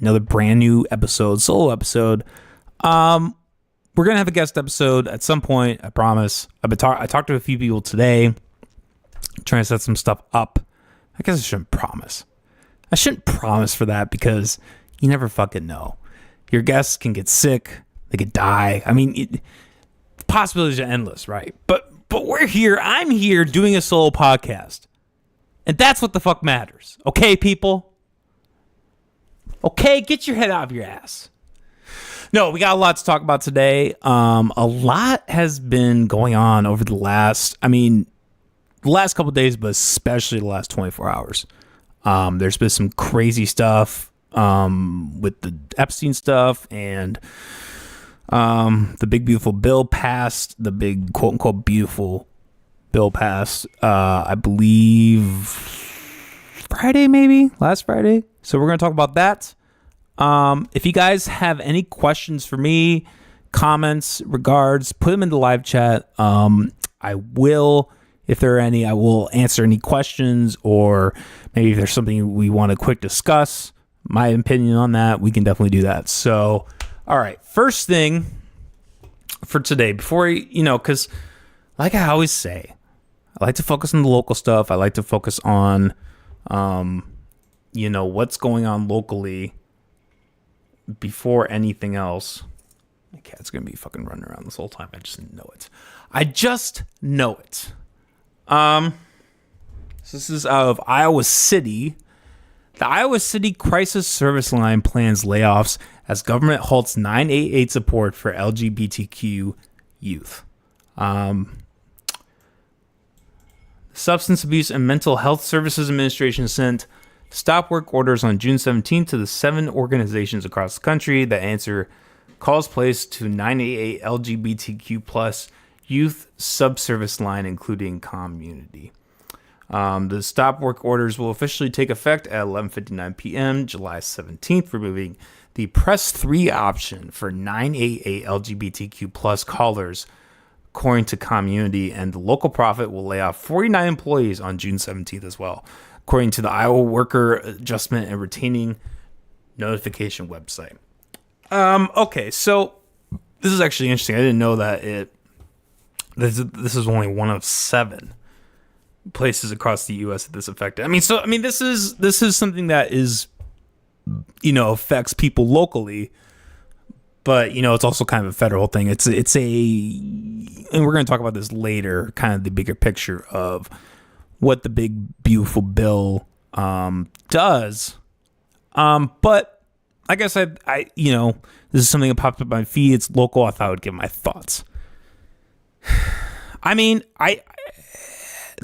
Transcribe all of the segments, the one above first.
another brand new episode, solo episode. We're gonna have a guest episode at some point, I promise. I talked to a few people today, trying to set some stuff up. I guess I shouldn't promise. I shouldn't promise for that because you never fucking know. Your guests can get sick, they could die. I mean, the possibilities are endless, right? But we're here. I'm here doing a solo podcast. And that's what the fuck matters. Okay, people? Okay, get your head out of your ass. No, we got a lot to talk about today. A lot has been going on over the last couple of days, but especially the last 24 hours. There's been some crazy stuff with the Epstein stuff, and the big beautiful bill passed. The big quote unquote beautiful bill passed. I believe last Friday. So we're gonna talk about that. If you guys have any questions for me, comments, regards, put them in the live chat. I will. If there are any, I will answer any questions, or maybe if there's something we want to quick discuss, my opinion on that, we can definitely do that. So, all right, first thing for today, before, because like I always say, I like to focus on the local stuff. I like to focus on, what's going on locally before anything else. My cat's going to be fucking running around this whole time. I just know it. So this is out of Iowa City. The Iowa City Crisis Service Line plans layoffs as government halts 988 support for LGBTQ youth. Substance Abuse and Mental Health Services Administration sent stop work orders on June 17th to the 7 organizations across the country that answer calls placed to 988 LGBTQ plus youth subservice line, including community. The stop work orders will officially take effect at 11:59 p.m. July 17th, removing the press 3 option for 988 LGBTQ plus callers, according to community, and the local profit will lay off 49 employees on June 17th as well, according to the Iowa Worker Adjustment and Retaining Notification website. Okay, so this is actually interesting. I didn't know that this is only one of 7 places across the U.S. that this affected. This is something that is, affects people locally, but it's also kind of a federal thing. And we're going to talk about this later, kind of the bigger picture of what the big beautiful bill does. But I guess I this is something that popped up on my feed. It's local. I thought I would give my thoughts.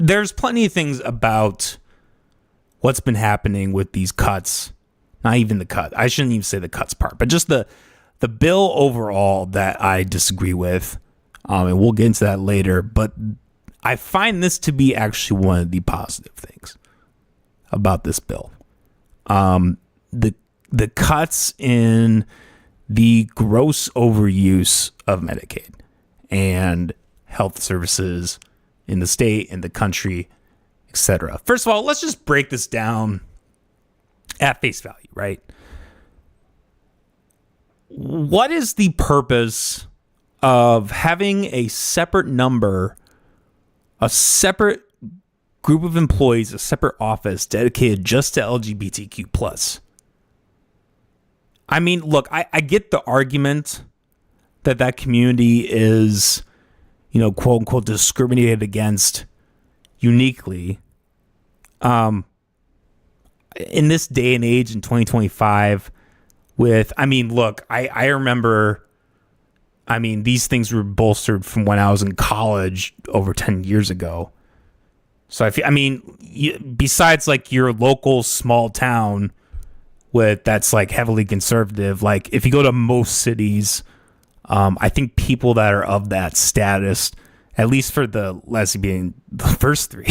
There's plenty of things about what's been happening with these cuts. Not even the cut. I shouldn't even say the cuts part, but just the bill overall that I disagree with. And we'll get into that later. But I find this to be actually one of the positive things about this bill. The cuts in the gross overuse of Medicaid and health services in the state, in the country, etc. First of all, let's just break this down at face value, right? What is the purpose of having a separate number, a separate group of employees, a separate office dedicated just to LGBTQ plus? Look, I get the argument that community is, quote unquote, discriminated against uniquely. In this day and age in 2025 I remember, these things were bolstered from when I was in college over 10 years ago. So besides like your local small town that's like heavily conservative, like if you go to most cities, I think people that are of that status, at least for the lesbian, the first 3,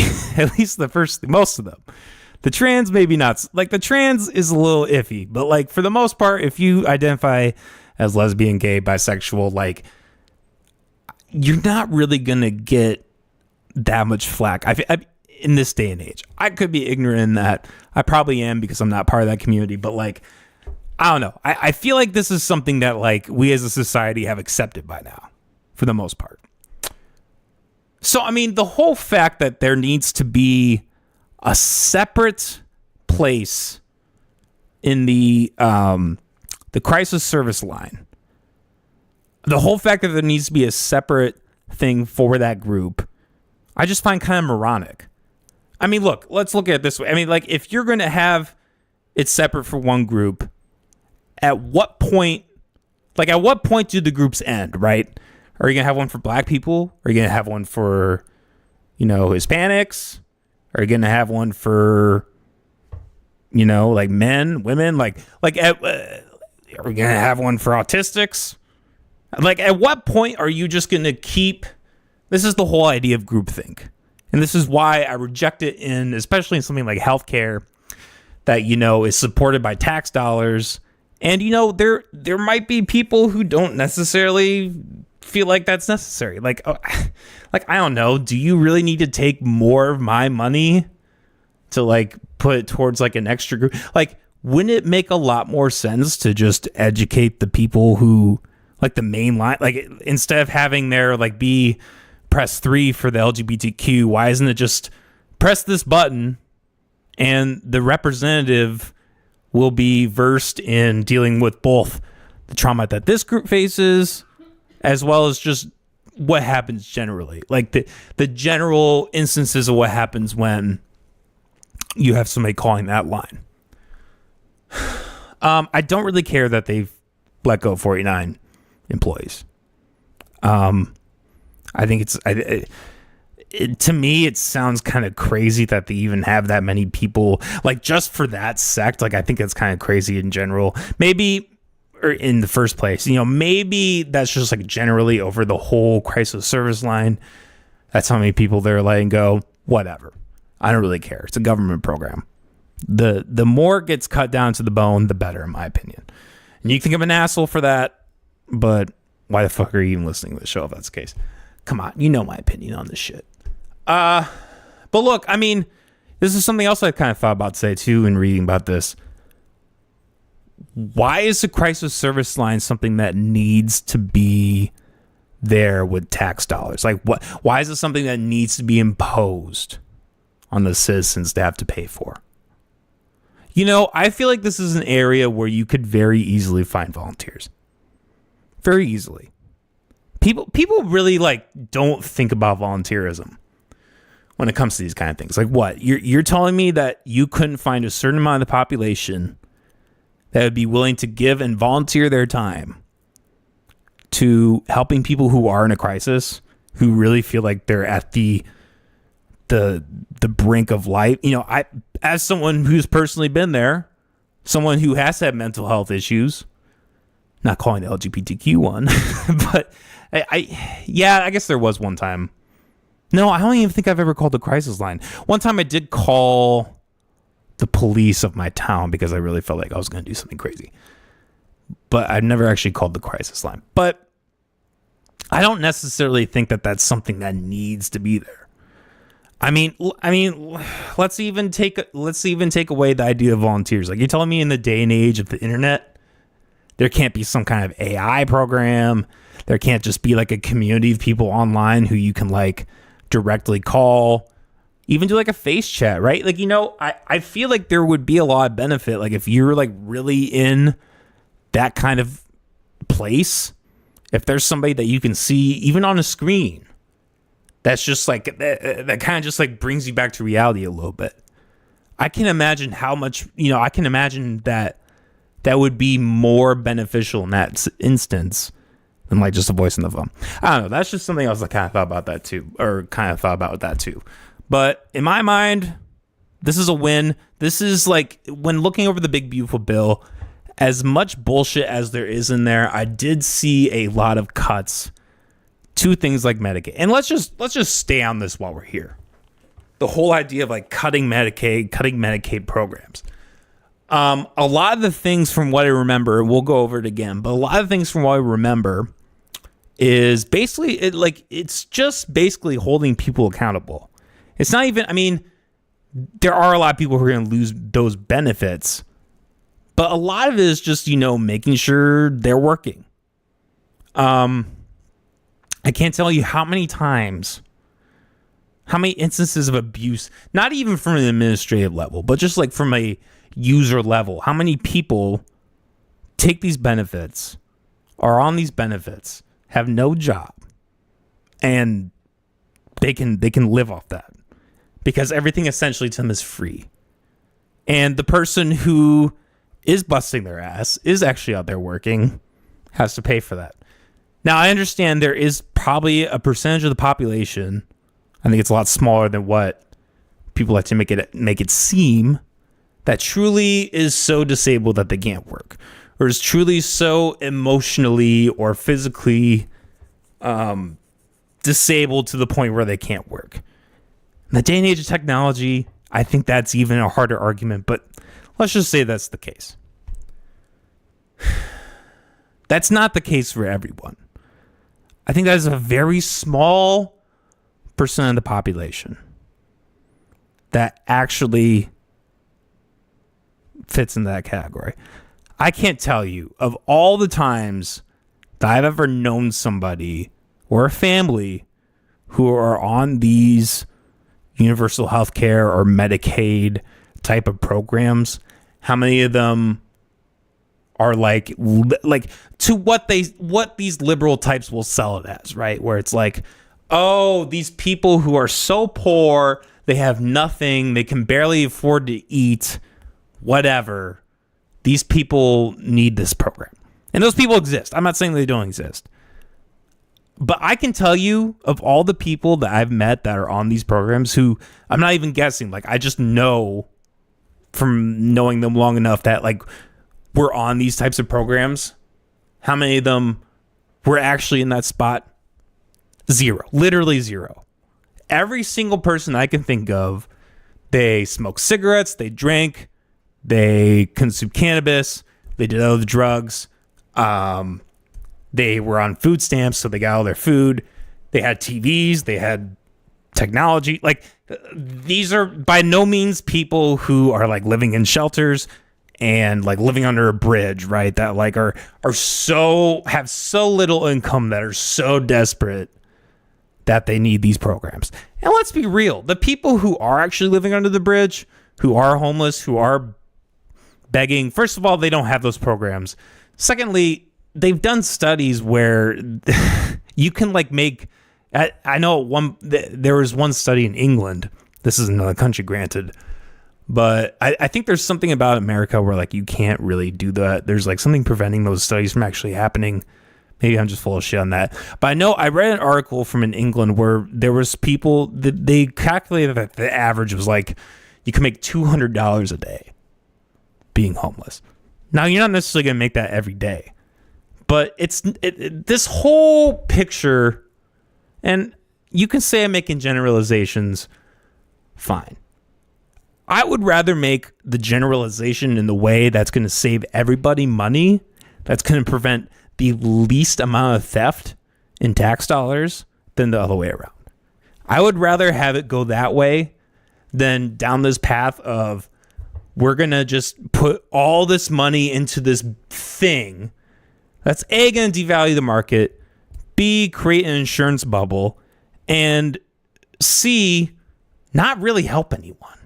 most of them. The trans, maybe not. Like the trans is a little iffy, but like for the most part, if you identify as lesbian, gay, bisexual, like you're not really going to get that much flack. In this day and age, I could be ignorant in that. I probably am because I'm not part of that community, but like I don't know. I feel like this is something that like we as a society have accepted by now, for the most part. So, I mean, the whole fact that there needs to be a separate place in the crisis service line, the whole fact that there needs to be a separate thing for that group, I just find kind of moronic. I mean, look, let's look at it this way. I mean, like, if you're going to have it separate for one group, at what point do the groups end, right? Are you going to have one for black people? Are you going to have one for, Hispanics? Are you going to have one for, like men, women? Are we going to have one for autistics? Like, at what point are you just going to keep... This is the whole idea of groupthink. And this is why I reject it especially in something like healthcare that, is supported by tax dollars. And, there might be people who don't necessarily feel like that's necessary. Like, I don't know. Do you really need to take more of my money to like put it towards like an extra group? Like, wouldn't it make a lot more sense to just educate the people who like the main line? Like, instead of having there like be press 3 for the LGBTQ, why isn't it just press this button and the representative will be versed in dealing with both the trauma that this group faces as well as just what happens generally, like the general instances of what happens when you have somebody calling that line. I don't really care that they've let go 49 employees. I think to me, it sounds kind of crazy that they even have that many people, like, just for that sect. Like, I think that's kind of crazy in general. Maybe, or in the first place, maybe that's just like generally over the whole crisis service line. That's how many people they're letting go. Whatever. I don't really care. It's a government program. The more it gets cut down to the bone, the better, in my opinion. And you think I'm an asshole for that, but why the fuck are you even listening to the show if that's the case? Come on, you know my opinion on this shit. But look, I mean, this is something else I kind of thought about today too in reading about this. Why is the crisis service line something that needs to be there with tax dollars? Like, why is it something that needs to be imposed on the citizens to have to pay for? I feel like this is an area where you could very easily find volunteers. Very easily. People really don't think about volunteerism when it comes to these kind of things. Like, what? You're telling me that you couldn't find a certain amount of the population that would be willing to give and volunteer their time to helping people who are in a crisis, who really feel like they're at the brink of life. I, as someone who's personally been there, someone who has had mental health issues, not calling the LGBTQ one, but I guess there was one time. No, I don't even think I've ever called the crisis line. One time I did call the police of my town because I really felt like I was going to do something crazy. But I've never actually called the crisis line. But I don't necessarily think that that's something that needs to be there. I mean, let's even take away the idea of volunteers. Like, you're telling me in the day and age of the internet, there can't be some kind of AI program. There can't just be like a community of people online who you can like directly call, even do like a face chat, right? Like, I feel like there would be a lot of benefit. Like, if you're like really in that kind of place, if there's somebody that you can see even on a screen, that's just like, that kind of just like brings you back to reality a little bit. I can imagine how much, I can imagine that would be more beneficial in that instance than like just a voice on the phone. I don't know. That's just something else I kind of thought about that too. But in my mind, this is a win. This is like, when looking over the big, beautiful bill, as much bullshit as there is in there, I did see a lot of cuts to things like Medicaid. And let's just stay on this while we're here. The whole idea of like cutting Medicaid programs. A lot of the things from what I remember, we'll go over it again, but a lot of things from what I remember is basically it's just basically holding people accountable. It's not even, there are a lot of people who are going to lose those benefits, But a lot of it is just, making sure they're working. I can't tell you how many instances of abuse, not even from an administrative level, but just like from a user level, how many people take these benefits, are on these benefits, have no job, and they can live off that because everything essentially to them is free. And the person who is busting their ass, is actually out there working, has to pay for that. Now, I understand there is probably a percentage of the population, I think it's a lot smaller than what people like to make it seem, that truly is so disabled that they can't work, or is truly so emotionally or physically disabled to the point where they can't work. In the day and age of technology, I think that's even a harder argument, but let's just say that's the case. That's not the case for everyone. I think that is a very small percent of the population that actually fits in that category. I can't tell you of all the times that I've ever known somebody or a family who are on these universal health care or Medicaid type of programs, how many of them are like to what these liberal types will sell it as, right? Where it's like, oh, these people who are so poor, they have nothing, they can barely afford to eat, whatever. These people need this program. And those people exist. I'm not saying they don't exist. But I can tell you of all the people that I've met that are on these programs who I'm not even guessing. Like, I just know from knowing them long enough that like we're on these types of programs. How many of them were actually in that spot? Zero. Literally zero. Every single person I can think of, they smoke cigarettes, they drank, they consume cannabis, they did other drugs, they were on food stamps, so they got all their food. They had TVs. They had technology. Like, these are by no means people who are like living in shelters and like living under a bridge, right? That like have so little income that are so desperate that they need these programs. And let's be real. The people who are actually living under the bridge, who are homeless, who are begging, first of all, they don't have those programs. Secondly, they've done studies where you can like make, I know there was one study in England. This is another country, granted, but I think there's something about America where like you can't really do that. There's like something preventing those studies from actually happening. Maybe I'm just full of shit on that. But I know I read an article from in England where there was people that they calculated that the average was like you can make $200 a day being homeless. Now, you're not necessarily going to make that every day. But this whole picture, and you can say I'm making generalizations, fine. I would rather make the generalization in the way that's going to save everybody money, that's going to prevent the least amount of theft in tax dollars, than the other way around. I would rather have it go that way than down this path of we're going to just put all this money into this thing that's A, going to devalue the market, B, create an insurance bubble, and C, not really help anyone.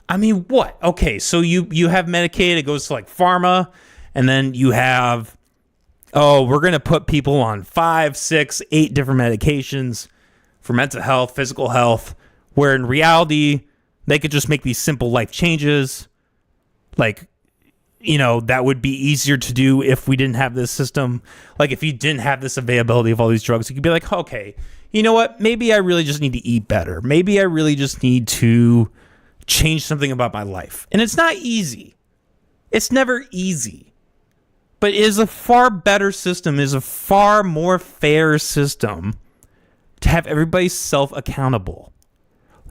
I mean, what? Okay, so you have Medicaid, it goes to like pharma, and then you have, we're going to put people on 5, 6, 8 different medications for mental health, physical health, where in reality, they could just make these simple life changes, like, that would be easier to do if we didn't have this system. Like, if you didn't have this availability of all these drugs, you could be like, okay, you know what? Maybe I really just need to eat better. Maybe I really just need to change something about my life. And it's not easy. It's never easy. But it is a far better system, is a far more fair system to have everybody self-accountable.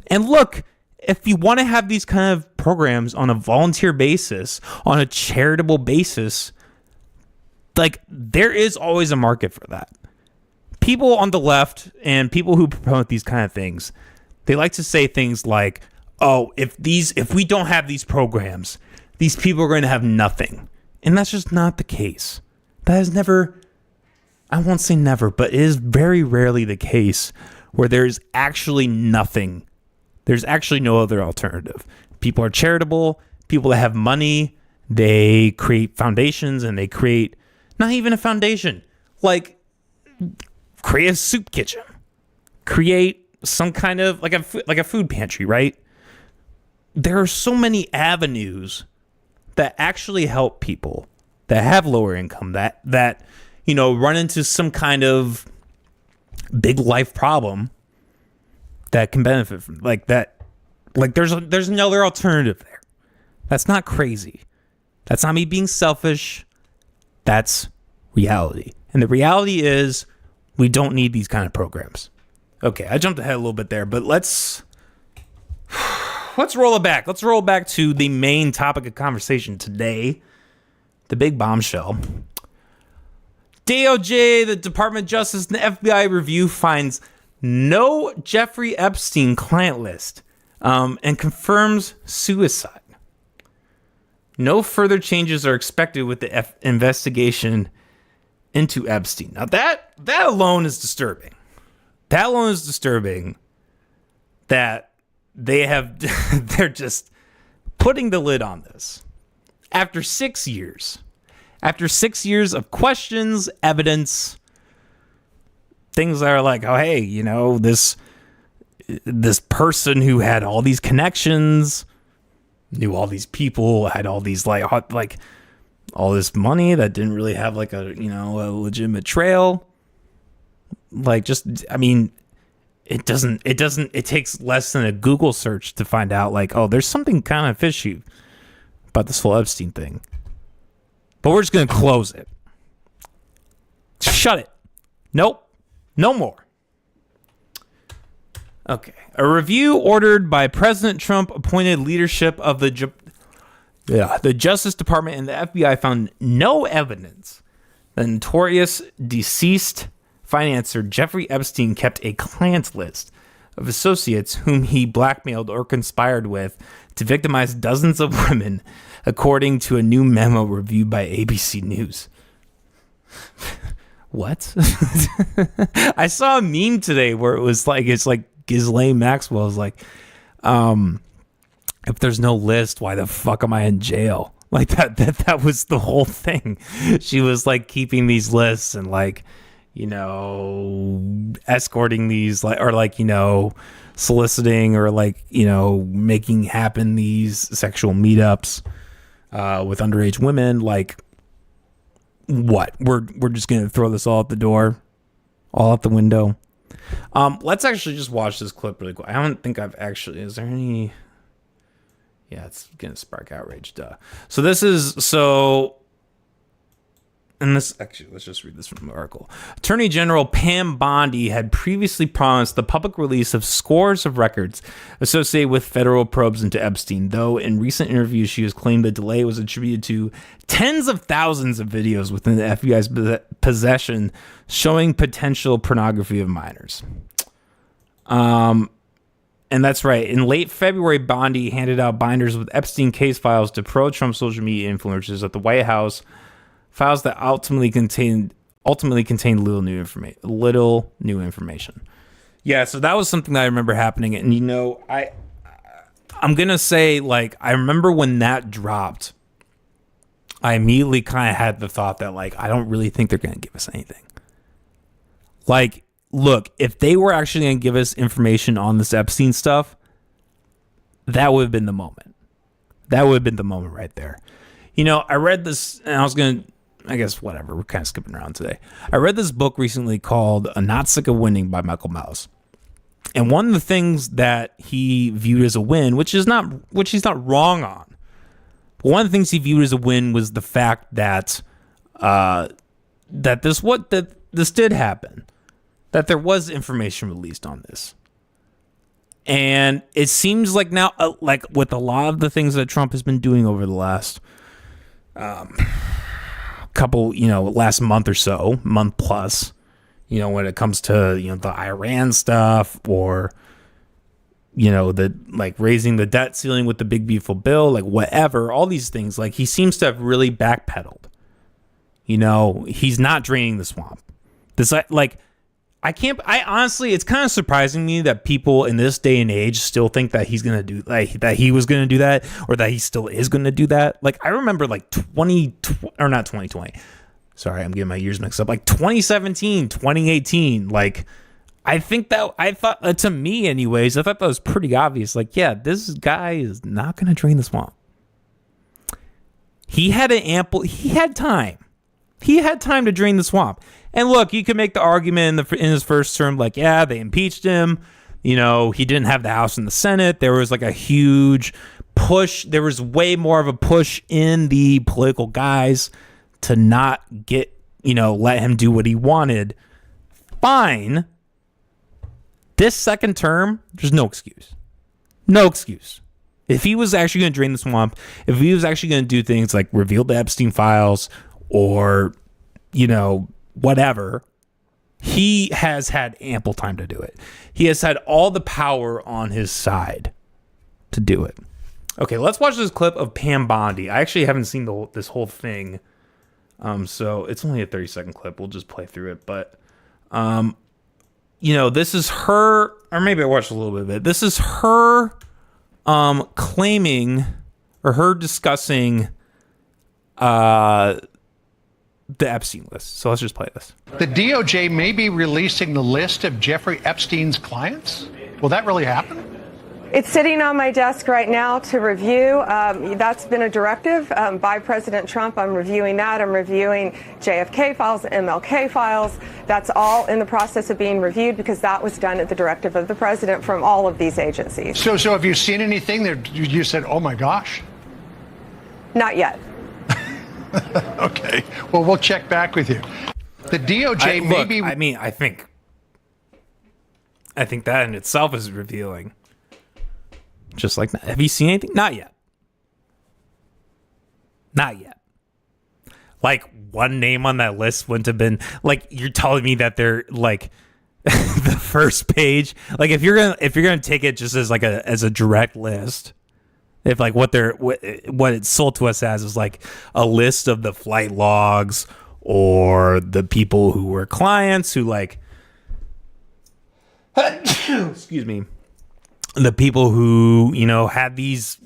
And look, if you want to have these kind of programs on a volunteer basis, on a charitable basis, like, there is always a market for that. People on the left and people who promote these kind of things, they like to say things like, oh, if we don't have these programs, these people are going to have nothing. And that's just not the case. That is never, I won't say never, but it is very rarely the case where there's actually nothing. There's actually no other alternative. People are charitable. People that have money, they create foundations, and they create not even a foundation, like create a soup kitchen, create some kind of like a food pantry, right? There are so many avenues that actually help people that have lower income, that run into some kind of big life problem that can benefit from like that. Like there's another alternative there. That's not crazy. That's not me being selfish. That's reality. And the reality is we don't need these kind of programs. Okay, I jumped ahead a little bit there, but let's roll it back. Let's roll back to the main topic of conversation today, the big bombshell. DOJ, the Department of Justice, and the FBI review finds no Jeffrey Epstein client list and confirms suicide. No further changes are expected with the investigation into Epstein. Now that alone is disturbing. That alone is disturbing that they're just putting the lid on this. After 6 years. After 6 years of questions, evidence, things that are like, oh, hey, this person who had all these connections, knew all these people, had all these like all this money that didn't really have like a legitimate trail. Like it takes less than a Google search to find out like, oh, there's something kind of fishy about this whole Epstein thing. But we're just going to close it. Shut it. Nope. No more. Okay. A review ordered by President Trump appointed leadership of the Justice Department and the FBI found no evidence that notorious deceased financier Jeffrey Epstein kept a client list of associates whom he blackmailed or conspired with to victimize dozens of women, according to a new memo reviewed by ABC News. What? I saw a meme today where it's like Ghislaine Maxwell is like, if there's no list, why the fuck am I in jail? Like that was the whole thing. She was like keeping these lists and like, escorting these soliciting or making happen these sexual meetups with underage women. Like, what? We're just gonna throw this all out the door, all out the window. Let's actually just watch this clip really quick. I don't think I've actually. Is there any? Yeah, it's gonna spark outrage. Duh. And this, actually, let's just read this from the article. Attorney General Pam Bondi had previously promised the public release of scores of records associated with federal probes into Epstein, though in recent interviews she has claimed the delay was attributed to tens of thousands of videos within the FBI's possession showing potential pornography of minors. And that's right. In late February, Bondi handed out binders with Epstein case files to pro-Trump social media influencers at the White House. Files that ultimately contained little new information. Yeah, so that was something that I remember happening. And I'm gonna say, like, I remember when that dropped, I immediately kind of had the thought that, like, I don't really think they're gonna give us anything. Like, look, if they were actually gonna give us information on this Epstein stuff, that would have been the moment. That would have been the moment right there. I read this, and I guess whatever, we're kind of skipping around today. I read this book recently called A Not Sick of Winning by Michael Mouse. And one of the things that he viewed as a win, which he's not wrong on, but one of the things he viewed as a win was the fact that this did happen, that there was information released on this. And it seems like now, like with a lot of the things that Trump has been doing over the last last month or so, month plus, when it comes to, the Iran stuff or, the like raising the debt ceiling with the big beautiful bill, like whatever, all these things, like he seems to have really backpedaled. He's not draining the swamp. This like I honestly, it's kind of surprising me that people in this day and age still think that he's gonna do that he was gonna do that, or that he still is gonna do that. Like I remember like 2020. Sorry, I'm getting my years mixed up. Like 2017, 2018. Like I thought to me anyways, I thought that was pretty obvious. Like, yeah, this guy is not gonna drain the swamp. He had time. He had time to drain the swamp. And look, you can make the argument in his first term, like, yeah, they impeached him. He didn't have the House and the Senate. There was like a huge push. There was way more of a push in the political guys to not let him do what he wanted. Fine. This second term, there's no excuse. No excuse. If he was actually going to drain the swamp, if he was actually going to do things like reveal the Epstein files or, whatever, he has had ample time to do it. He has had all the power on his side to do it. Okay, let's watch this clip of Pam Bondi. I actually haven't seen this whole thing, so it's only a 30-second clip. We'll just play through it. But, this is her, or maybe I watched a little bit of it. This is her claiming, or her discussing the Epstein list. So let's just play this. The DOJ may be releasing the list of Jeffrey Epstein's clients. Will that really happen? It's sitting on my desk right now to review. That's been a directive by President Trump. I'm reviewing that. I'm reviewing JFK files, MLK files. That's all in the process of being reviewed because that was done at the directive of the president from all of these agencies. So have you seen anything that you said, oh my gosh? Not yet. Okay. Well, we'll check back with you. The DOJ may be... I think that in itself is revealing. Just like that. Have you seen anything? Not yet. Not yet. Like, one name on that list wouldn't have been... Like, you're telling me that they're, like... the first page... Like, if you're gonna take it just as, like, as a direct list... If like what it's sold to us as is like a list of the flight logs or the people who were clients who like, excuse me, the people who, had these,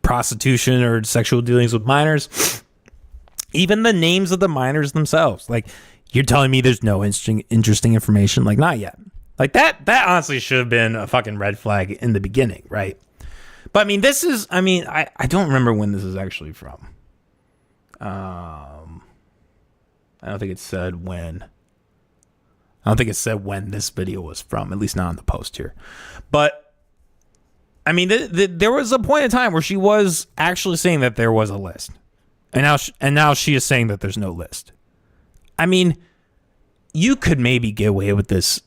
prostitution or sexual dealings with minors, even the names of the minors themselves. Like, you're telling me there's no interesting information? Like, not yet. Like that honestly should have been a fucking red flag in the beginning, right? But I don't remember when this is actually from. I don't think it said when. I don't think it said when this video was from, at least not on the post here. But, there was a point in time where she was actually saying that there was a list. And now she is saying that there's no list. You could maybe get away with this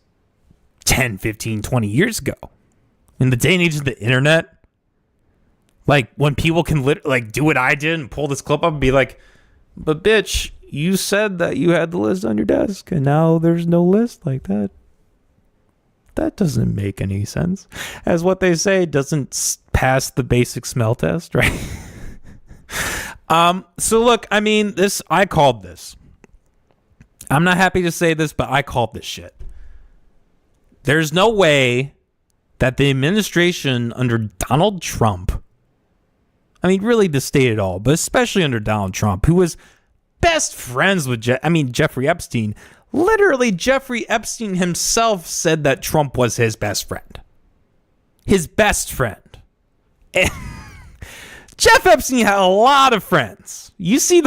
10, 15, 20 years ago. In the day and age of the internet, like, when people can do what I did and pull this clip up and be like, but bitch, you said that you had the list on your desk and now there's no list like that. That doesn't make any sense. As what they say, doesn't pass the basic smell test, right? So look, I called this. I'm not happy to say this, but I called this shit. There's no way that the administration under Donald Trump, really to state it all, but especially under Donald Trump, who was best friends with Jeffrey Epstein. Literally, Jeffrey Epstein himself said that Trump was his best friend. His best friend. And Jeff Epstein had a lot of friends. You see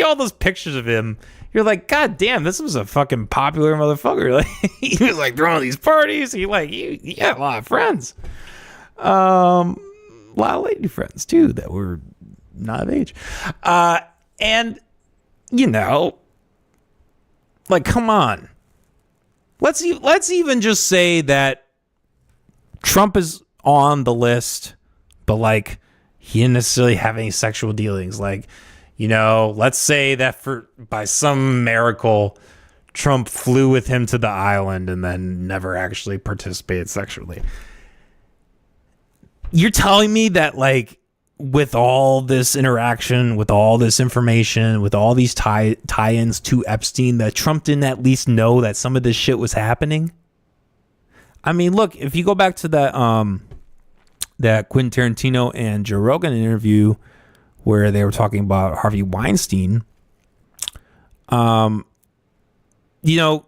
all those pictures of him. You're like, God damn, this was a fucking popular motherfucker. Like, he was like throwing these parties. He had a lot of friends. A lot of lady friends too that were not of age. And like, come on. Let's even just say that Trump is on the list, but like he didn't necessarily have any sexual dealings. Like, let's say that by some miracle, Trump flew with him to the island and then never actually participated sexually. You're telling me that, like, with all this interaction, with all this information, with all these tie-ins to Epstein, that Trump didn't at least know that some of this shit was happening? I mean, look, if you go back to that Quentin Tarantino and Joe Rogan interview where they were talking about Harvey Weinstein, you know,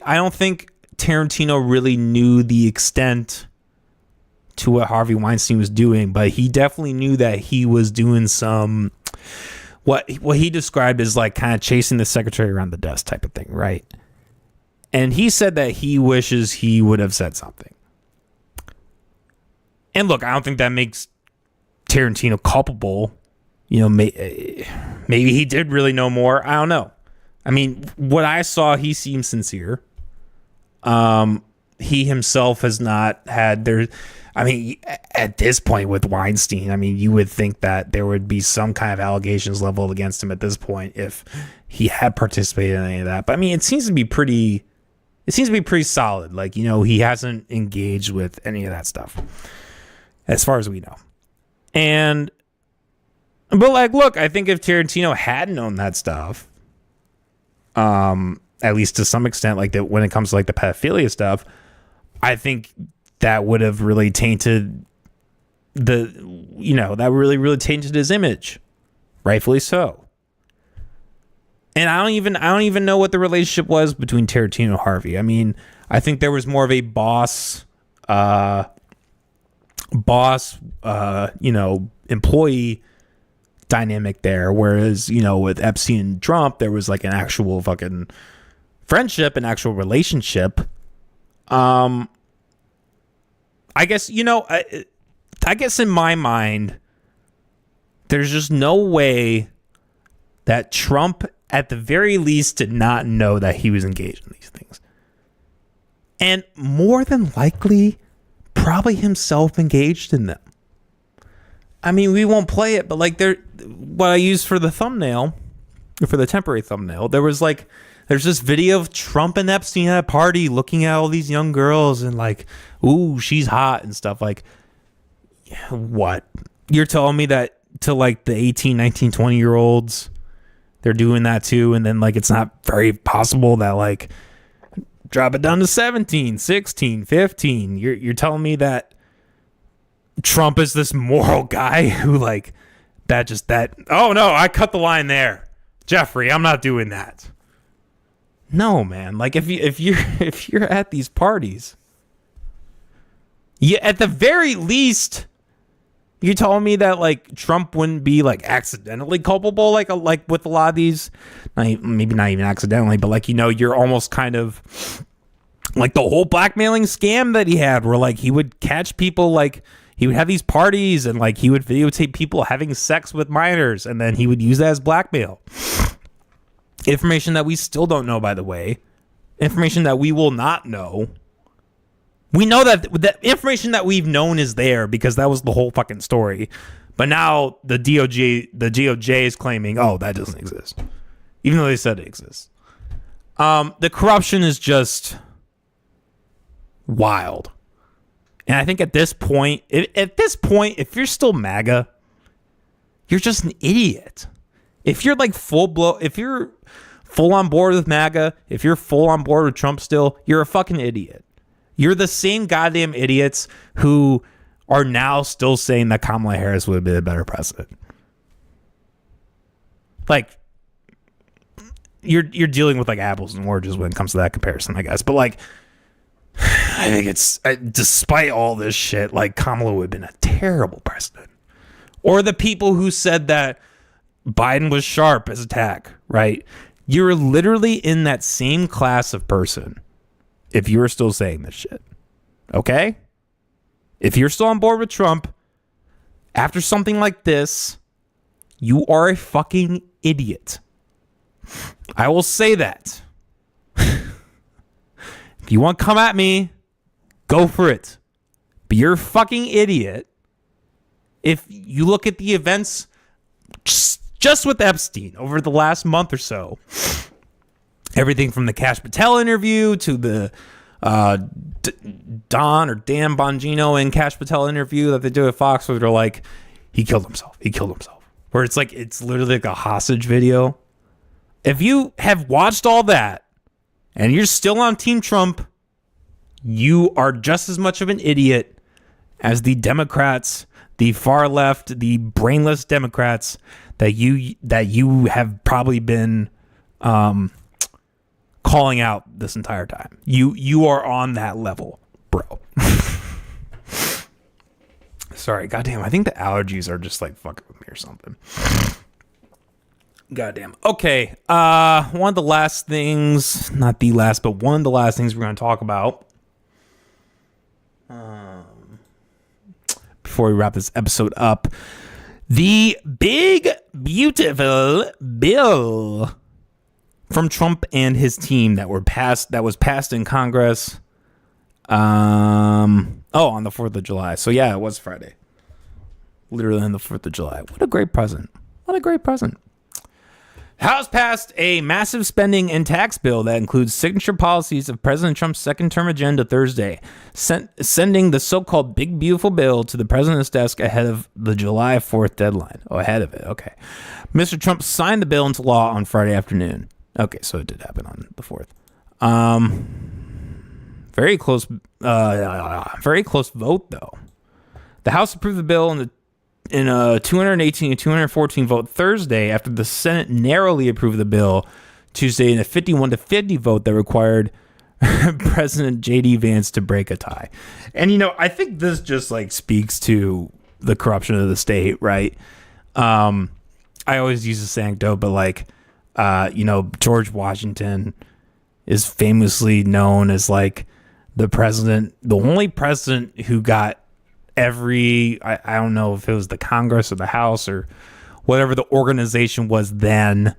I don't think Tarantino really knew the extent to what Harvey Weinstein was doing, but he definitely knew that he was doing some what he described as like kind of chasing the secretary around the desk type of thing, right? And he said that he wishes he would have said something. And look, I don't think that makes Tarantino culpable. You know, maybe he did really know more. I don't know. I mean, what I saw, he seemed sincere. He himself has not had there. I mean, at this point with Weinstein, I mean, you would think that there would be some kind of allegations leveled against him at this point if he had participated in any of that. But I mean, it seems to be pretty solid. Like, you know, he hasn't engaged with any of that stuff as far as we know. But like, look, I think if Tarantino had known that stuff, at least to some extent, like that when it comes to like the pedophilia stuff, I think that would have really tainted that really tainted his image, rightfully so. And I don't even know what the relationship was between Tarantino and Harvey. I mean, I think there was more of a boss, employee dynamic there, whereas, you know, with Epstein and Trump, there was like an actual fucking friendship, an actual relationship. I guess, you know, I guess in my mind, there's just no way that Trump, at the very least, did not know that he was engaged in these things. And more than likely, probably himself engaged in them. I mean, we won't play it, but like what I used for the thumbnail, for the temporary thumbnail, there's this video of Trump and Epstein at a party looking at all these young girls and like, ooh, she's hot and stuff. Like, what? You're telling me that to like the 18, 19, 20-year-olds, they're doing that too, and then like it's not very possible that like drop it down to 17, 16, 15. You're telling me that Trump is this moral guy who like oh no, I cut the line there. Jeffrey, I'm not doing that. No, man. Like if you're at these parties, at the very least, you're telling me that like Trump wouldn't be like accidentally culpable, like with a lot of these, maybe not even accidentally, but like, you know, you're almost kind of like the whole blackmailing scam that he had, where like he would catch people, like he would have these parties and like he would videotape people having sex with minors, and then he would use that as blackmail. Information that we still don't know, by the way. Information that we will not know. We know that the information that we've known is there because that was the whole fucking story. But now the DOJ is claiming, oh, that doesn't exist, even though they said it exists. The corruption is just wild. And I think at this point, if you're still MAGA, you're just an idiot. If you're like if you're full on board with MAGA, if you're full on board with Trump still, you're a fucking idiot. You're the same goddamn idiots who are now still saying that Kamala Harris would have been a better president. Like, you're dealing with like apples and oranges when it comes to that comparison, I guess. But like, I think it's, despite all this shit, like Kamala would have been a terrible president. Or the people who said that Biden was sharp as attack, right? You're literally in that same class of person if you were still saying this shit. Okay? If you're still on board with Trump, after something like this, you are a fucking idiot. I will say that. If you want to come at me, go for it. But you're a fucking idiot if you look at the events just with Epstein over the last month or so. Everything from the Kash Patel interview to the Don or Dan Bongino and Kash Patel interview that they do at Fox where they're like, he killed himself. Where it's like, it's literally like a hostage video. If you have watched all that and you're still on Team Trump, you are just as much of an idiot as the Democrats, the far left, the brainless Democrats that you have probably been calling out this entire time. You are on that level, bro. Sorry, goddamn. I think the allergies are just like fucking with me or something. Goddamn. Okay. One of the last things, not the last, but one of the last things we're going to talk about before we wrap this episode up, the big, beautiful bill from Trump and his team that was passed in Congress. On the 4th of July. So yeah, it was Friday. Literally on the 4th of July. What a great present. House passed a massive spending and tax bill that includes signature policies of President Trump's second-term agenda Thursday, sending the so-called Big Beautiful Bill to the president's desk ahead of the July 4th deadline. Oh, ahead of it. Okay. Mr. Trump signed the bill into law on Friday afternoon. Okay, so it did happen on the 4th. Very close vote, though. The House approved the bill in a 218 to 214 vote Thursday after the Senate narrowly approved the bill Tuesday in a 51 to 50 vote that required President J.D. Vance to break a tie. And, I think this just like speaks to the corruption of the state, right? I always use this anecdote, but like, George Washington is famously known as like the only president who got I don't know if it was the Congress or the House or whatever the organization was then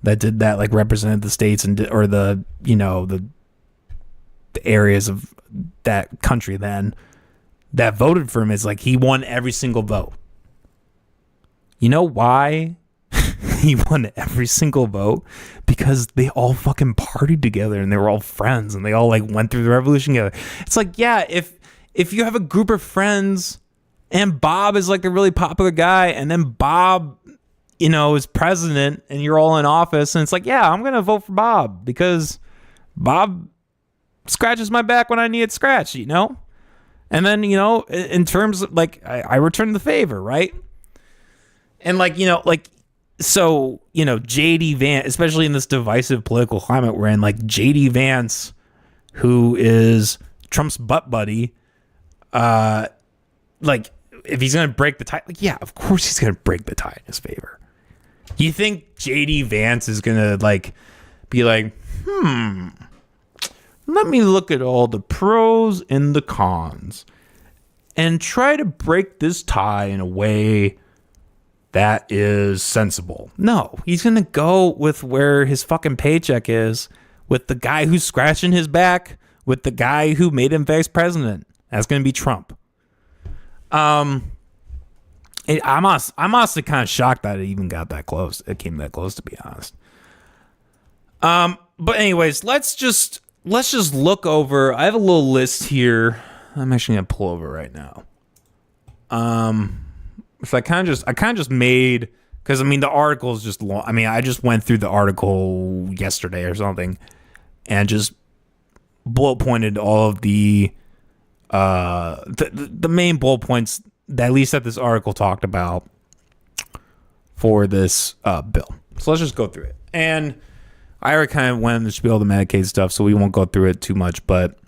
that did that, like represented the states or the areas of that country then that voted for him. Is like he won every single vote. You know why he won every single vote? Because they all fucking partied together and they were all friends and they all like went through the revolution together. It's like, yeah, if you have a group of friends and Bob is like a really popular guy and then Bob, is president and you're all in office and it's like, yeah, I'm going to vote for Bob because Bob scratches my back when I need it scratched, And then, in terms of like, I return the favor, right? And like, so, J.D. Vance, especially in this divisive political climate we're in, like J.D. Vance, who is Trump's butt buddy, like if he's going to break the tie, like, yeah, of course he's going to break the tie in his favor. You think J.D. Vance is going to like be like, let me look at all the pros and the cons and try to break this tie in a way that is sensible? No, he's going to go with where his fucking paycheck is, with the guy who's scratching his back, with the guy who made him vice president. That's going to be Trump. I'm honestly kind of shocked that it even got that close. It came that close, to be honest. But anyways, let's just look over. I have a little list here. I'm actually going to pull over right now. So I kind of just made, because the article is just long. I just went through the article yesterday or something and just bullet pointed all of the main bullet points that at least that this article talked about for this bill. So let's just go through it. And I already kind of went into the spiel the Medicaid stuff, so we won't go through it too much. But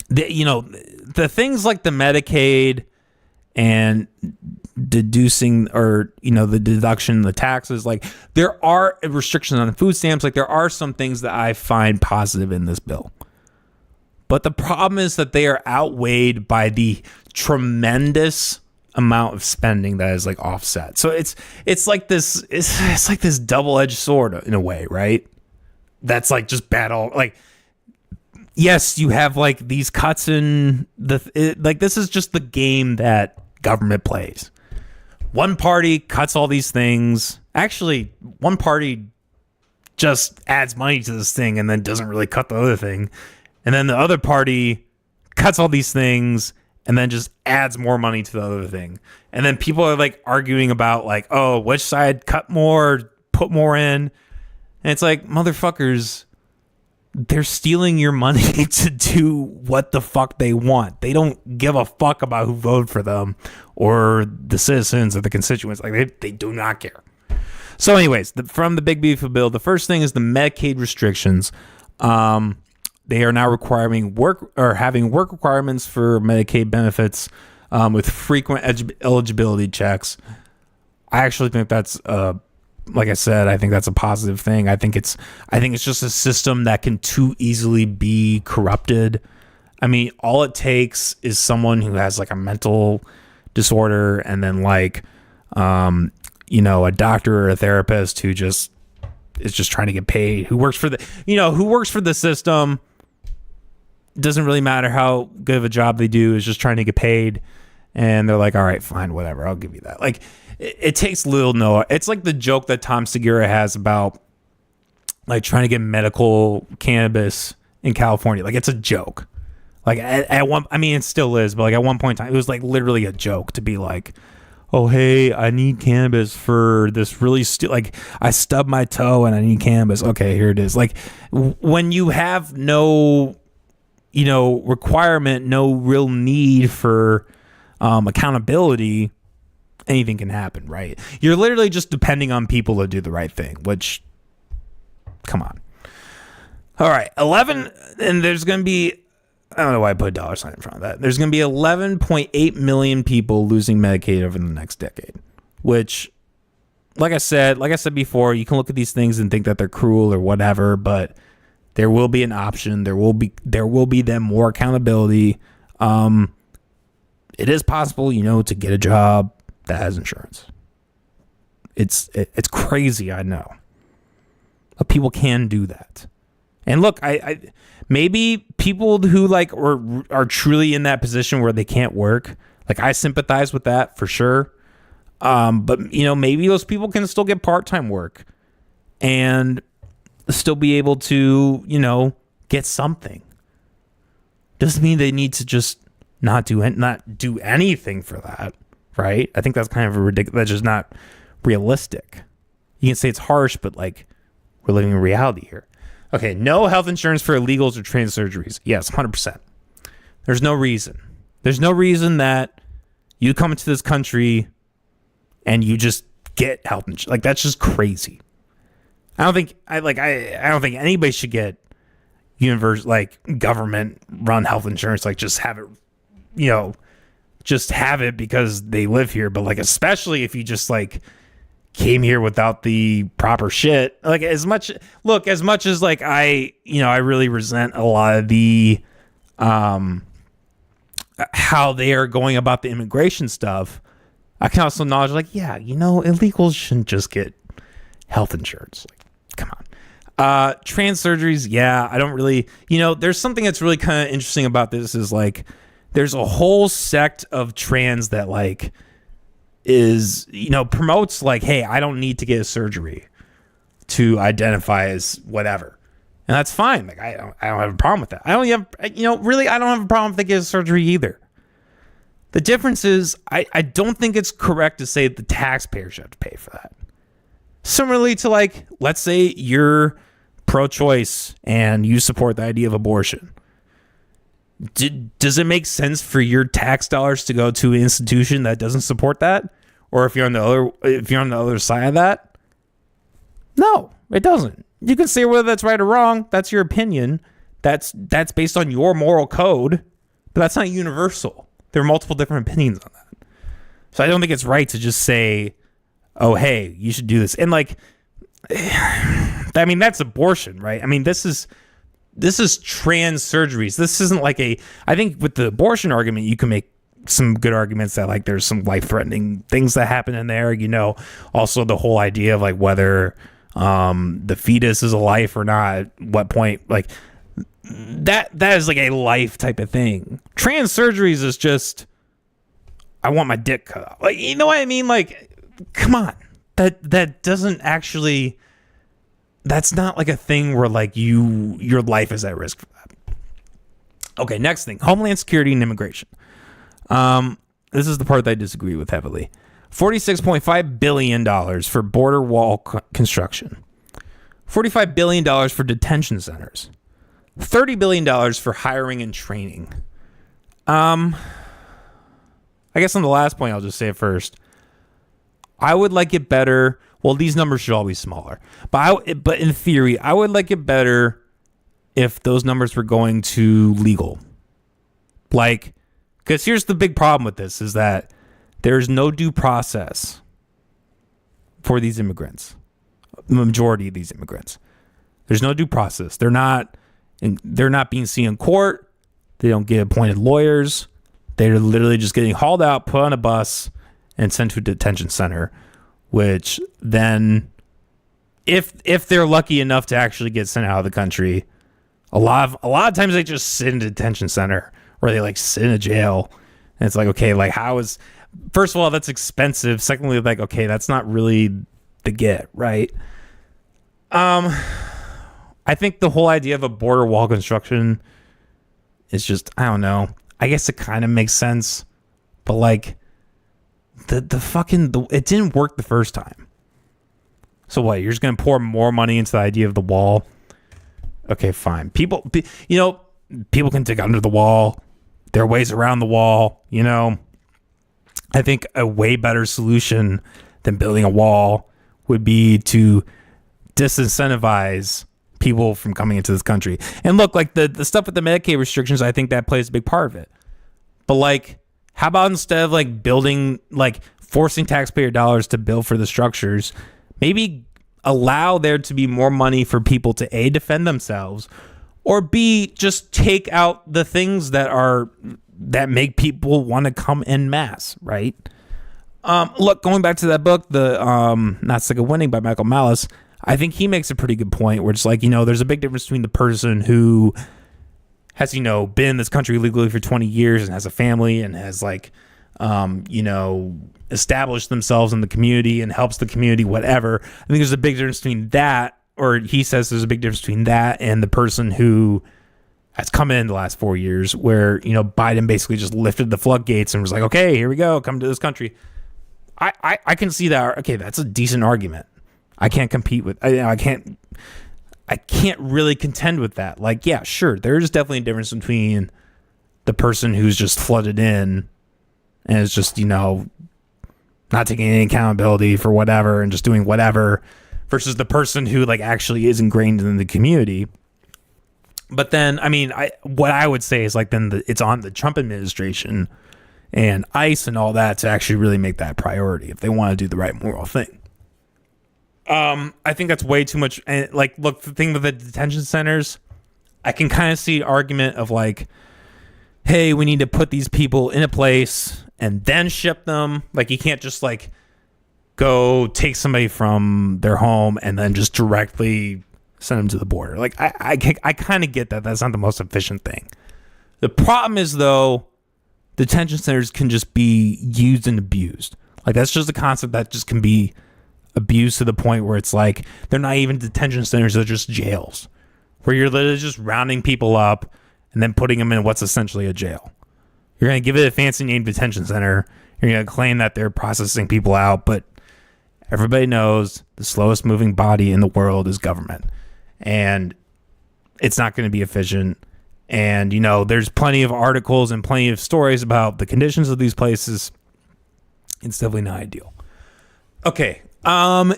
the things like the Medicaid and deducing or the deduction, the taxes, like there are restrictions on food stamps. Like there are some things that I find positive in this bill. But the problem is that they are outweighed by the tremendous amount of spending that is like offset. So it's like this it's like this double-edged sword in a way, right? That's like just bad all like yes, you have like these cuts in like this is just the game that government plays. One party cuts all these things. Actually, one party just adds money to this thing and then doesn't really cut the other thing. And then the other party cuts all these things and then just adds more money to the other thing. And then people are like arguing about like, oh, which side cut more, put more in. And it's like, motherfuckers, they're stealing your money to do what the fuck they want. They don't give a fuck about who voted for them or the citizens or the constituents. Like they do not care. So anyways, from the big beautiful bill, the first thing is the Medicaid restrictions. They are now requiring having work requirements for Medicaid benefits with frequent eligibility checks. I actually think that's like I said, I think that's a positive thing. I think it's just a system that can too easily be corrupted. I mean, all it takes is someone who has like a mental disorder and then like a doctor or a therapist who just is just trying to get paid, who works for the system. Doesn't really matter how good of a job they do, is just trying to get paid. And they're like, all right, fine, whatever, I'll give you that. Like, it takes little Noah. It's like the joke that Tom Segura has about like trying to get medical cannabis in California. Like, it's a joke. Like at one, I mean, it still is, but like at one point in time, it was like literally a joke to be like, oh, hey, I need cannabis for this really like I stubbed my toe and I need cannabis. Okay, here it is. Like when you have no, requirement, no real need for accountability, anything can happen, right? You're literally just depending on people to do the right thing, which, come on. All right, 11, and there's going to be, I don't know why I put a dollar sign in front of that. There's going to be 11.8 million people losing Medicaid over the next decade, which, like I said before, you can look at these things and think that they're cruel or whatever, but there will be an option. There will be then more accountability. It is possible, to get a job that has insurance. It's crazy, I know, but people can do that. And look, I maybe people who like or are truly in that position where they can't work, like I sympathize with that for sure. But maybe those people can still get part-time work and still be able to, get something. Doesn't mean they need to just not do anything for that, right? I think that's kind of that's just not realistic. You can say it's harsh, but like we're living in reality here. Okay, no health insurance for illegals or trans surgeries. Yes, 100%. There's no reason. There's no reason that you come into this country and you just get health insurance. Like, that's just crazy. I don't think anybody should get government run health insurance. Like, just have it, just have it because they live here. But like, especially if you just like came here without the proper shit. Like as much as like I really resent a lot of the how they are going about the immigration stuff. I can also acknowledge like, yeah, illegals shouldn't just get health insurance. Like, come on. Trans surgeries, yeah, I don't really, there's something that's really kind of interesting about this is like there's a whole sect of trans that like is promotes like, hey, I don't need to get a surgery to identify as whatever, and that's fine. Like I don't have a problem with that. I don't have I don't have a problem if they get a surgery either. The difference is I don't think it's correct to say the taxpayer should have to pay for that. Similarly to like, let's say you're pro-choice and you support the idea of abortion. Does it make sense for your tax dollars to go to an institution that doesn't support that? Or if you're on the other side of that? No, it doesn't. You can say whether that's right or wrong. That's your opinion. That's based on your moral code, but that's not universal. There are multiple different opinions on that. So I don't think it's right to just say, oh, hey, you should do this. And like, I mean, that's abortion, right? I mean, this is trans surgeries. This isn't like I think with the abortion argument, you can make some good arguments that like there's some life-threatening things that happen in there. Also the whole idea of like whether the fetus is a life or not, at what point, like that is like a life type of thing. Trans surgeries is just, I want my dick cut off. Like, you know what I mean? Like, come on. That doesn't actually, that's not like a thing where like your life is at risk for that. Okay, next thing, Homeland Security and immigration. This is the part that I disagree with heavily. $46.5 billion for border wall construction. $45 billion for detention centers. $30 billion for hiring and training. I guess on the last point, I'll just say it first. I would like it better. Well, these numbers should all be smaller. But in theory, I would like it better if those numbers were going to legal. Like, because here's the big problem with this is that there's no due process for these immigrants. The majority of these immigrants. There's no due process. They're not being seen in court. They don't get appointed lawyers. They're literally just getting hauled out, put on a bus, and sent to a detention center, which then, if they're lucky enough to actually get sent out of the country, a lot of times they just sit in a detention center or they like sit in a jail. And it's like, okay, like first of all, that's expensive. Secondly, like, okay, that's not really the get, right? I think the whole idea of a border wall construction is just, I don't know. I guess it kind of makes sense, but like it didn't work the first time. So what? You're just gonna pour more money into the idea of the wall? Okay, fine. People can dig under the wall. There are ways around the wall. I think a way better solution than building a wall would be to disincentivize people from coming into this country. And look, like the stuff with the Medicaid restrictions, I think that plays a big part of it. But like, how about instead of like building, like forcing taxpayer dollars to build for the structures, maybe allow there to be more money for people to A, defend themselves, or B, just take out the things that make people want to come en masse, right? Look, going back to that book, the Not Sick of Winning by Michael Malice, I think he makes a pretty good point where it's like, there's a big difference between the person who has, been in this country legally for 20 years and has a family and has like, established themselves in the community and helps the community, whatever. I think there's a big difference between that, or he says there's a big difference between that and the person who has come in the last 4 years where, Biden basically just lifted the floodgates and was like, okay, here we go, come to this country. I can see that. Okay, that's a decent argument. I can't compete with, I can't really contend with that. Like, yeah, sure. There's definitely a difference between the person who's just flooded in and is just, not taking any accountability for whatever and just doing whatever versus the person who like actually is ingrained in the community. But then, what I would say is like, then it's on the Trump administration and ICE and all that to actually really make that priority if they want to do the right moral thing. I think that's way too much. And like, look, the thing with the detention centers, I can kind of see an argument of like, hey, we need to put these people in a place and then ship them. Like, you can't just like go take somebody from their home and then just directly send them to the border. Like, I kind of get that. That's not the most efficient thing. The problem is, though, detention centers can just be used and abused. Like, that's just a concept that just can be abused to the point where it's like they're not even detention centers, they're just jails where you're literally just rounding people up and then putting them in what's essentially a jail. You're going to give it a fancy name, detention center. You're going to claim that they're processing people out, but everybody knows the slowest moving body in the world is government, and it's not going to be efficient. And there's plenty of articles and plenty of stories about the conditions of these places. It's definitely not ideal. Okay.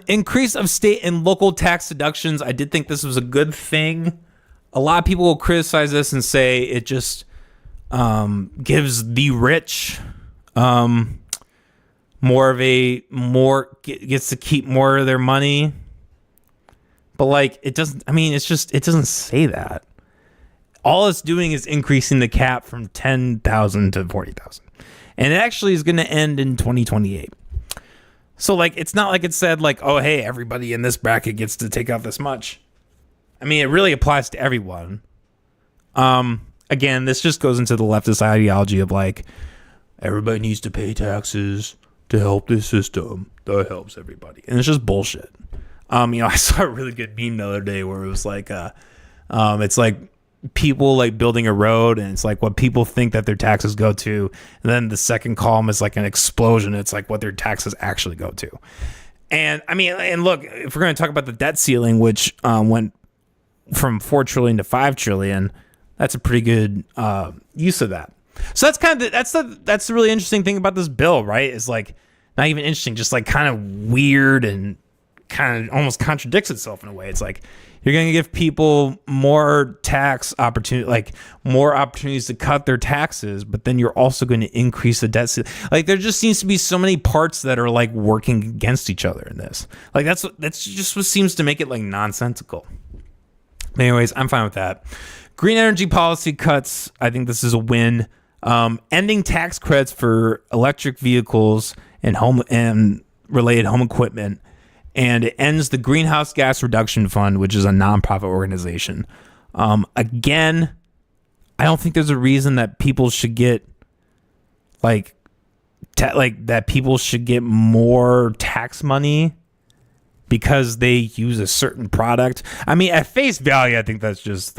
Increase of state and local tax deductions. I did think this was a good thing. A lot of people will criticize this and say it just gives the rich gets to keep more of their money. But like, it doesn't, it doesn't say that. All it's doing is increasing the cap from 10,000 to 40,000. And it actually is going to end in 2028. So, like, it's not like it said, like, oh, hey, everybody in this bracket gets to take out this much. It really applies to everyone. Again, this just goes into the leftist ideology of, like, everybody needs to pay taxes to help this system that helps everybody. And it's just bullshit. I saw a really good meme the other day where it was like, it's like, people like building a road, and it's like what people think that their taxes go to, and then the second column is like an explosion. It's like what their taxes actually go to. And I mean, and look, if we're going to talk about the debt ceiling, which went from 4 trillion to 5 trillion, that's a pretty good use of that. So that's kind of that's the really interesting thing about this bill, right? It's like not even interesting, just like kind of weird and kind of almost contradicts itself in a way. It's like you're going to give people more tax opportunity, like more opportunities to cut their taxes, but then you're also going to increase the debt ceiling. Like there just seems to be so many parts that are like working against each other in this. Like that's just what seems to make it like nonsensical. Anyways, I'm fine with that. Green energy policy cuts. I think this is a win. Ending tax credits for electric vehicles and home and related home equipment. And it ends the Greenhouse Gas Reduction Fund, which is a nonprofit organization. Again, I don't think there's a reason that people should get that people should get more tax money because they use a certain product. I mean, at face value, I think that's just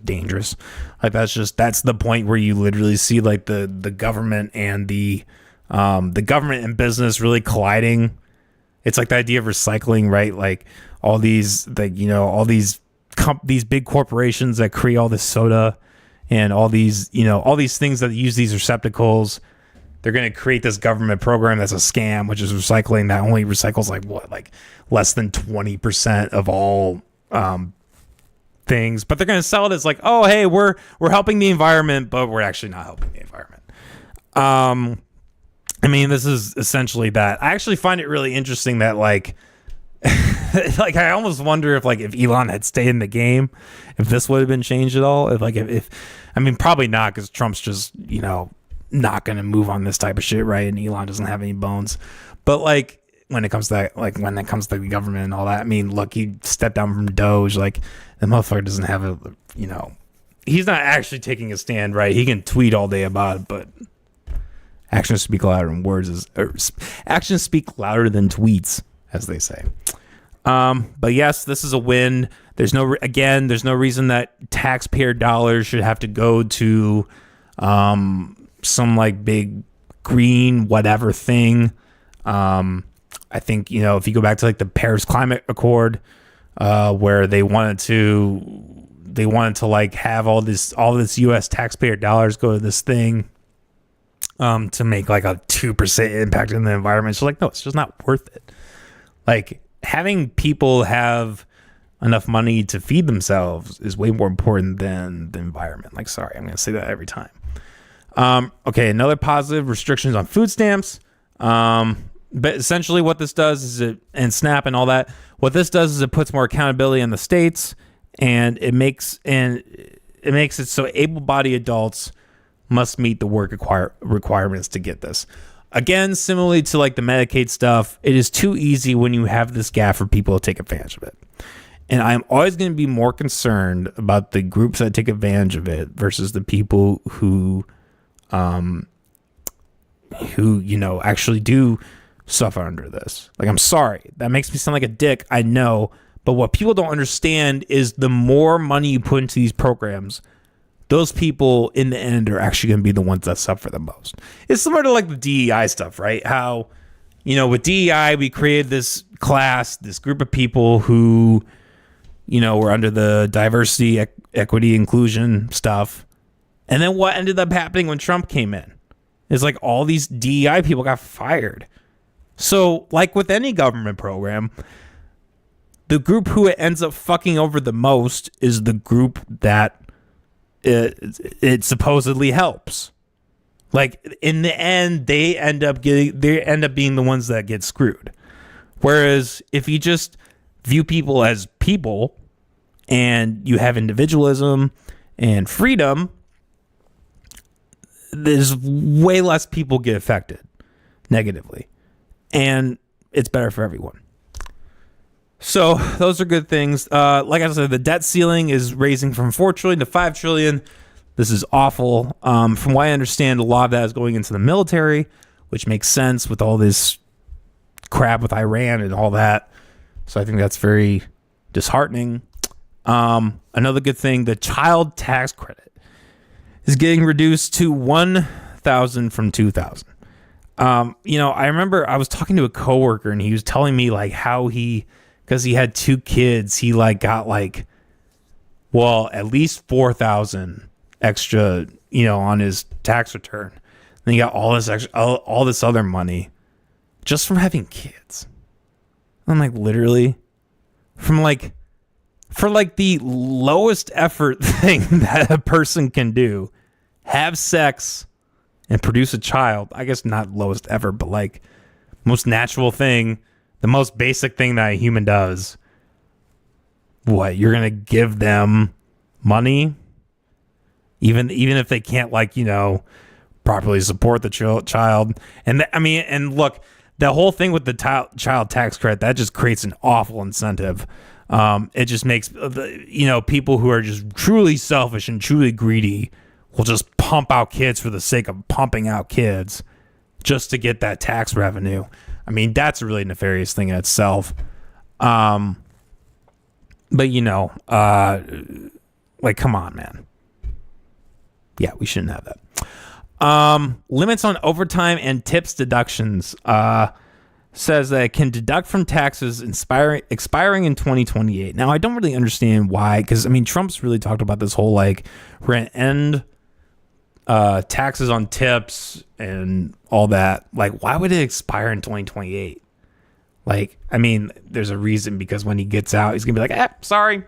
dangerous. Like that's the point where you literally see like the government and the government and business really colliding. It's like the idea of recycling, right? Like all these, like, you know, all these big corporations that create all this soda and all these, you know, all these things that use these receptacles. They're going to create this government program that's a scam, which is recycling that only recycles like less than 20% of all things. But they're going to sell it as like, oh, hey, we're helping the environment, but we're actually not helping the environment. I mean, this is essentially that. I actually find it really interesting that like I almost wonder if Elon had stayed in the game, if this would have been changed at all. If I mean, probably not, because Trump's just, you know, not going to move on this type of shit, right? And Elon doesn't have any bones. But like when it comes to that, like when it comes to the government and all that, I mean, look, he stepped down from Doge. Like the motherfucker doesn't have a, you know, he's not actually taking a stand, right? He can tweet all day about it, but actions speak louder than words. Actions speak louder than tweets, as they say. But yes, this is a win. There's no reason that taxpayer dollars should have to go to some like big green whatever thing. I think, you know, if you go back to like the Paris Climate Accord, where they wanted to like have all this U.S. taxpayer dollars go to this thing. To make like a 2% impact in the environment. So like, no, it's just not worth it. Like having people have enough money to feed themselves is way more important than the environment. Like, sorry, I'm going to say that every time. Okay. Another positive, restrictions on food stamps. But essentially what this does is and SNAP and all that, what this does is it puts more accountability on the states, and it makes it so able-bodied adults must meet the work requirements to get this. Again, similarly to like the Medicaid stuff, it is too easy when you have this gap for people to take advantage of it. And I'm always going to be more concerned about the groups that take advantage of it versus the people who you know, actually do suffer under this. Like, I'm sorry, that makes me sound like a dick, I know, but what people don't understand is the more money you put into these programs, those people in the end are actually going to be the ones that suffer the most. It's similar to like the DEI stuff, right? How, you know, with DEI, we created this class, this group of people who, you know, were under the diversity, equity, inclusion stuff. And then what ended up happening when Trump came in is like all these DEI people got fired. So like with any government program, the group who it ends up fucking over the most is the group that it supposedly helps. Like in the end, they end up being the ones that get screwed. Whereas if you just view people as people and you have individualism and freedom, there's way less people get affected negatively, and it's better for everyone. So those are good things. Like I said, the debt ceiling is raising from 4 trillion to 5 trillion. This is awful. From what I understand, a lot of that is going into the military, which makes sense with all this crap with Iran and all that. So I think that's very disheartening. Another good thing, the child tax credit is getting reduced to $1,000 from $2,000. I remember I was talking to a coworker and he was telling me like how because he had 2 kids, he like got like, well, at least $4,000 extra, on his tax return. Then he got all this extra, all this other money just from having kids. I'm like, literally, for the lowest effort thing that a person can do, have sex and produce a child. I guess not lowest effort, but like most natural thing, the most basic thing that a human does. What, you're gonna give them money, even if they can't properly support the child? And look, the whole thing with the child tax credit, that just creates an awful incentive. It just makes people who are just truly selfish and truly greedy will just pump out kids for the sake of pumping out kids just to get that tax revenue. I mean, that's a really nefarious thing in itself. But come on, man. Yeah, we shouldn't have that. Limits on overtime and tips deductions. Says that it can deduct from taxes expiring in 2028. Now, I don't really understand why, because Trump's really talked about this whole we're gonna end taxes on tips and all that. Like, why would it expire in 2028? There's a reason, because when he gets out, he's gonna be like, sorry,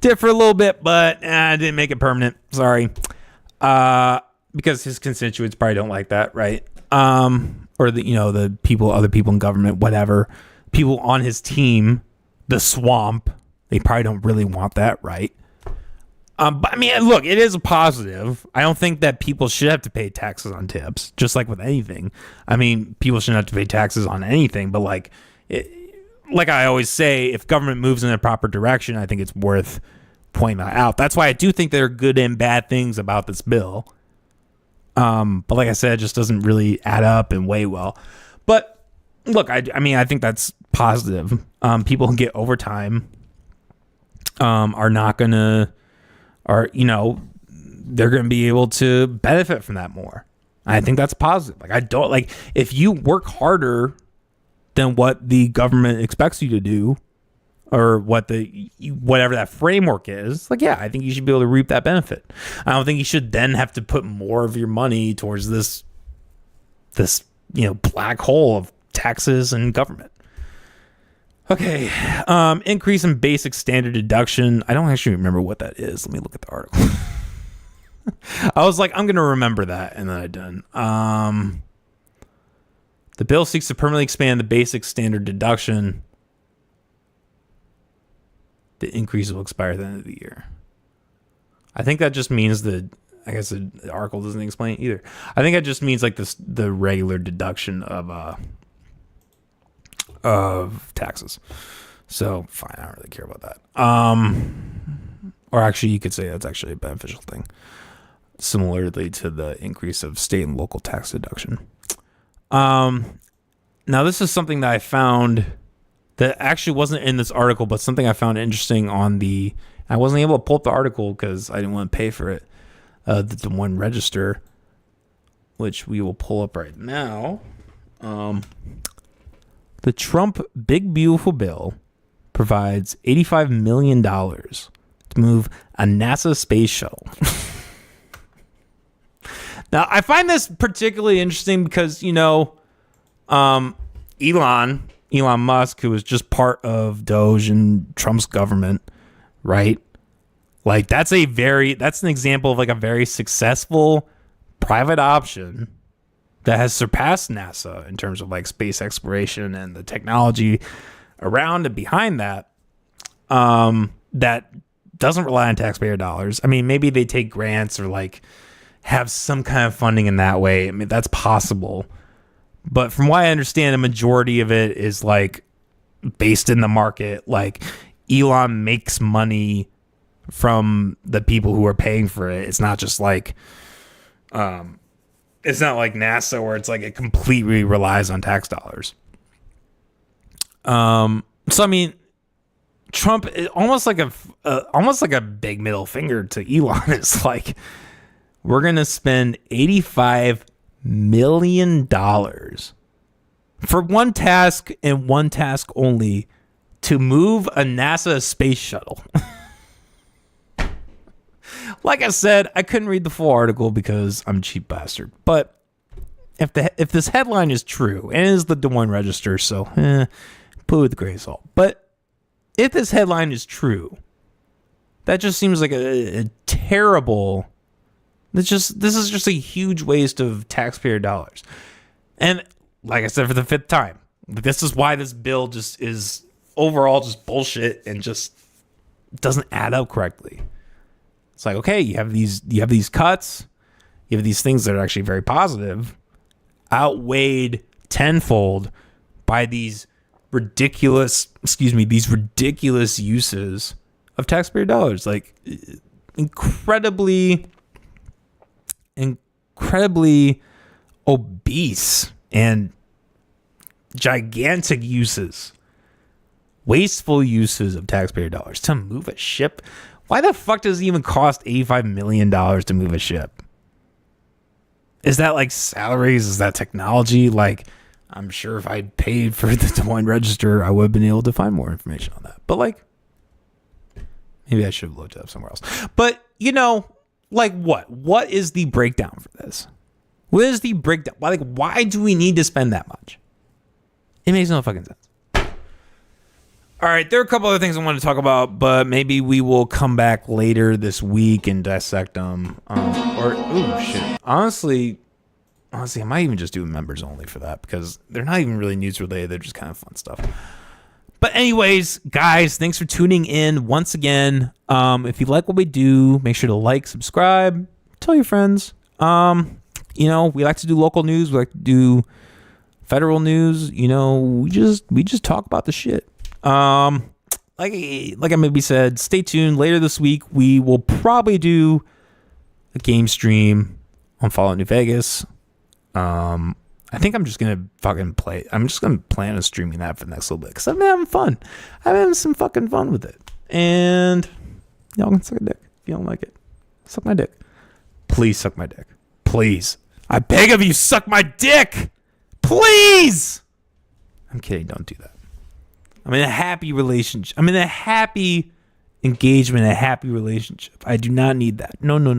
did for a little bit, but I didn't make it permanent. Sorry. Because his constituents probably don't like that, right? Or the other people in government, whatever, people on his team, the swamp, they probably don't really want that, right? But look, it is a positive. I don't think that people should have to pay taxes on tips, just like with anything. People shouldn't have to pay taxes on anything, but like I always say, if government moves in a proper direction, I think it's worth pointing that out. That's why I do think there are good and bad things about this bill. But like I said, it just doesn't really add up and weigh well. But look, I think that's positive. People who get overtime they're going to be able to benefit from that more. I think that's positive. If you work harder than what the government expects you to do, or whatever that framework is, I think you should be able to reap that benefit. I don't think you should then have to put more of your money towards this black hole of taxes and government. Okay, increase in basic standard deduction. I don't actually remember what that is. Let me look at the article. I was like, I'm going to remember that, and then I didn't. The bill seeks to permanently expand the basic standard deduction. The increase will expire at the end of the year. I think that just means I guess the article doesn't explain it either. I think that just means the regular deduction of taxes. So fine, I don't really care about that. Or actually, you could say that's actually a beneficial thing, similarly to the increase of state and local tax deduction. Now this is something that I found that actually wasn't in this article, but something I found interesting I wasn't able to pull up the article because I didn't want to pay for it. The Des Moines Register, which we will pull up right now. The Trump Big Beautiful Bill provides $85 million to move a NASA space shuttle. Now, I find this particularly interesting because, Elon Musk, who was just part of Doge and Trump's government, right? That's an example of a very successful private option that has surpassed NASA in terms of space exploration and the technology around and behind that. That doesn't rely on taxpayer dollars. Maybe they take grants or have some kind of funding in that way. That's possible. But from what I understand, a majority of it is based in the market. Elon makes money from the people who are paying for it. It's not just it's not like NASA where it's it completely relies on tax dollars. So Trump, almost like a big middle finger to Elon. It's like, we're gonna spend $85 million for one task and one task only, to move a NASA space shuttle. Like I said, I couldn't read the full article because I'm a cheap bastard. But if this headline is true, and it is the Des Moines Register, so put it with a grain of salt. But if this headline is true, that just seems like a terrible. This is just a huge waste of taxpayer dollars. And like I said for the fifth time, this is why this bill just is overall just bullshit and just doesn't add up correctly. It's like, okay, you have these cuts, you have these things that are actually very positive, outweighed tenfold by these ridiculous uses of taxpayer dollars, like incredibly obese and gigantic uses, wasteful uses of taxpayer dollars to move a ship. Why the fuck does it even cost $85 million to move a ship? Is that like salaries? Is that technology? Like, I'm sure if I paid for the Des Moines Register, I would have been able to find more information on that. But like, maybe I should have looked it up somewhere else. But, like what? What is the breakdown for this? What is the breakdown? Like, why do we need to spend that much? It makes no fucking sense. All right, there are a couple other things I want to talk about, but maybe we will come back later this week and dissect them. Honestly, I might even just do members only for that, because they're not even really news related. They're just kind of fun stuff. But anyways, guys, thanks for tuning in once again. If you like what we do, make sure to like, subscribe, tell your friends. We like to do local news. We like to do federal news. We just talk about the shit. Like I maybe said, stay tuned. Later this week, we will probably do a game stream on Fallout New Vegas. I think I'm just gonna fucking play. I'm just gonna plan on streaming that for the next little bit, because I've been having fun. I'm having some fucking fun with it. And y'all can suck a dick if you don't like it. Suck my dick. Please suck my dick. Please. I beg of you, suck my dick. Please. I'm kidding. Don't do that. I'm in a happy relationship. I'm in a happy engagement, a happy relationship. I do not need that. No. No.